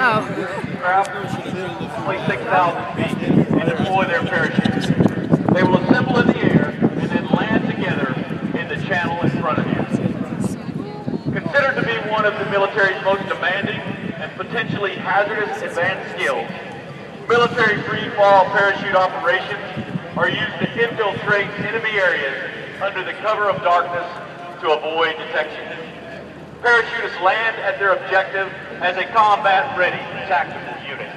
Oh. Only 6,000 feet and deploy their parachutes. They will assemble in the air and then land together in the channel in front of you. Considered to be one of the military's most demanding and potentially hazardous advanced skills, military free-fall parachute operations are used to infiltrate enemy areas under the cover of darkness to avoid detection. Parachutists land at their objective as a combat-ready tactical unit.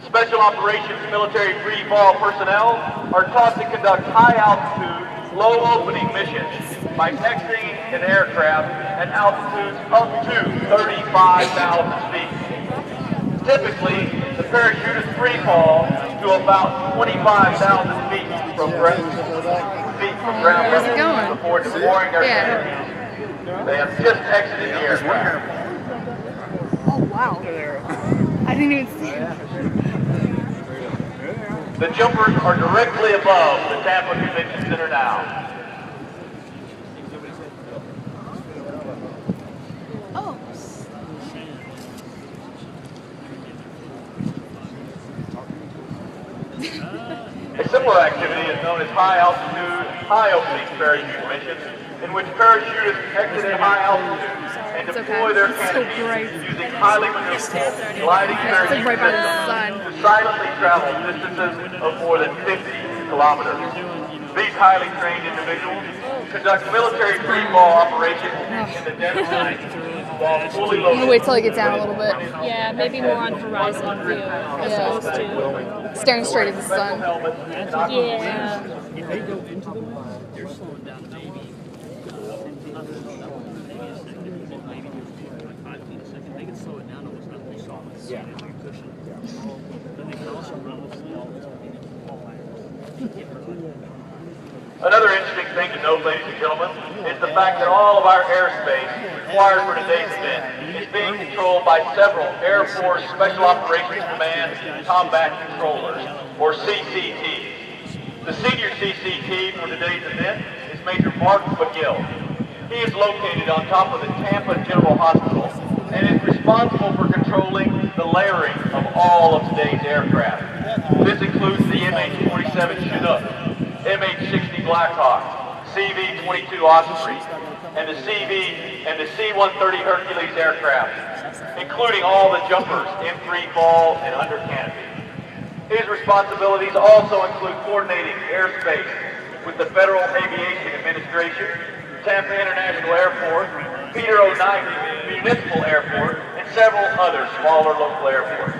Special operations military free-fall personnel are taught to conduct high-altitude, low-opening missions by exiting an aircraft at altitudes up to 35,000 feet. Typically, the parachutists free-fall to about 25,000 feet from ground level before deploying their canopies. They have just exited the aircraft. Oh, wow. I didn't even see it. The jumpers are directly above the Tampa Convention Center now. Oh. A similar activity is known as high-altitude, high-opening parachute missions, in which parachutists exit at high altitude and deploy their canopies using highly maneuverable gliding parachute systems to silently travel distances of more than 50 kilometers. These highly trained individuals conduct military free-fall operations in the dead of night while fully loaded. I'm gonna wait till I get down a little bit. Yeah, maybe more on horizon view as opposed to staring straight at the sun. Yeah. If they go into the wind, they're slowing down maybe 5 feet a second. They can slow it down almost nothing. Yeah. Cushion. Then they can also run with Another interesting thing to note, ladies and gentlemen, is the fact that all of our airspace required for today's event is being controlled by several Air Force Special Operations Command Combat Controllers, or CCTs. The senior CCT for today's event is Major Mark McGill. He is located on top of the Tampa General Hospital and is responsible for controlling the layering of all of today's aircraft. This includes the MH-47 Chinook, MH-60 Blackhawk, CV-22 Osprey, and the C-130 Hercules aircraft, including all the jumpers in free fall and under canopy. His responsibilities also include coordinating airspace with the Federal Aviation Administration, Tampa International Airport, Peter O'Nigan Municipal Airport, and several other smaller local airports.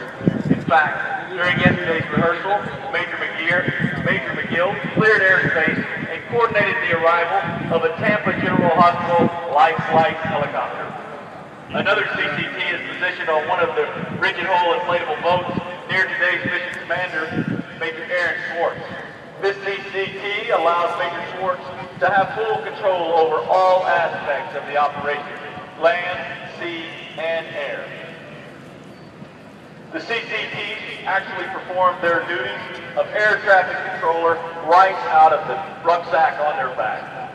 In fact, during yesterday's rehearsal, Major McGill cleared airspace and coordinated the arrival of a Tampa General Hospital life flight helicopter. Another CCT is positioned on one of the rigid hull inflatable boats near today's mission commander, Major Aaron Schwartz. This CCT allows Major Schwartz to have full control over all aspects of the operation, land, sea, and air. The CCTs actually perform their duties of air traffic controller right out of the rucksack on their back.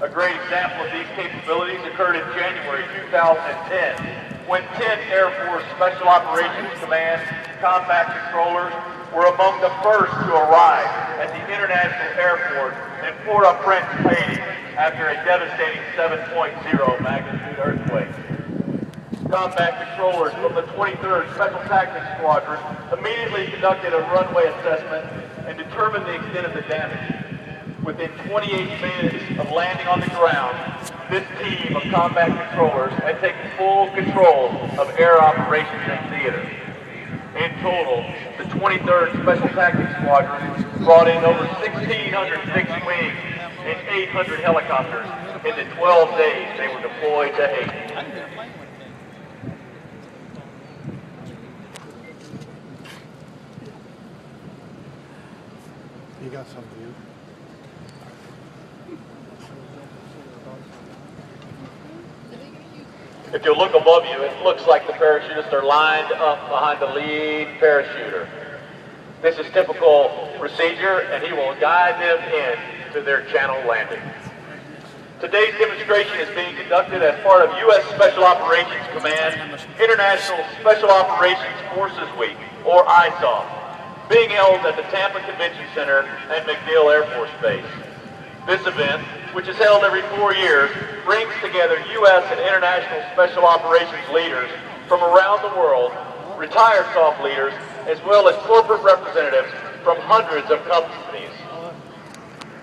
A great example of these capabilities occurred in January 2010 when 10 Air Force Special Operations Command combat controllers were among the first to arrive at the International Airport in Port-au-Prince, Haiti, after a devastating 7.0 magnitude earthquake. Combat controllers from the 23rd Special Tactics Squadron immediately conducted a runway assessment and determined the extent of the damage. Within 28 minutes of landing on the ground, this team of combat controllers had taken full control of air operations and theater. In total, the 23rd Special Tactics Squadron brought in over 1,600 fixed wings and 800 helicopters in the 12 days they were deployed to Haiti. You got some view? If you look above you, it looks like the parachutists are lined up behind the lead parachuter. This is typical procedure, and he will guide them in to their channel landing. Today's demonstration is being conducted as part of U.S. Special Operations Command International Special Operations Forces Week, or ISOF, being held at the Tampa Convention Center and MacDill Air Force Base. This event, which is held every 4 years, brings together U.S. and international special operations leaders from around the world, retired SOF leaders, as well as corporate representatives from hundreds of companies.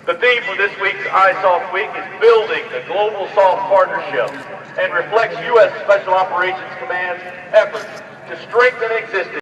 The theme for this week's ISOF Week is Building the Global SOF Partnership and reflects U.S. Special Operations Command's efforts to strengthen existing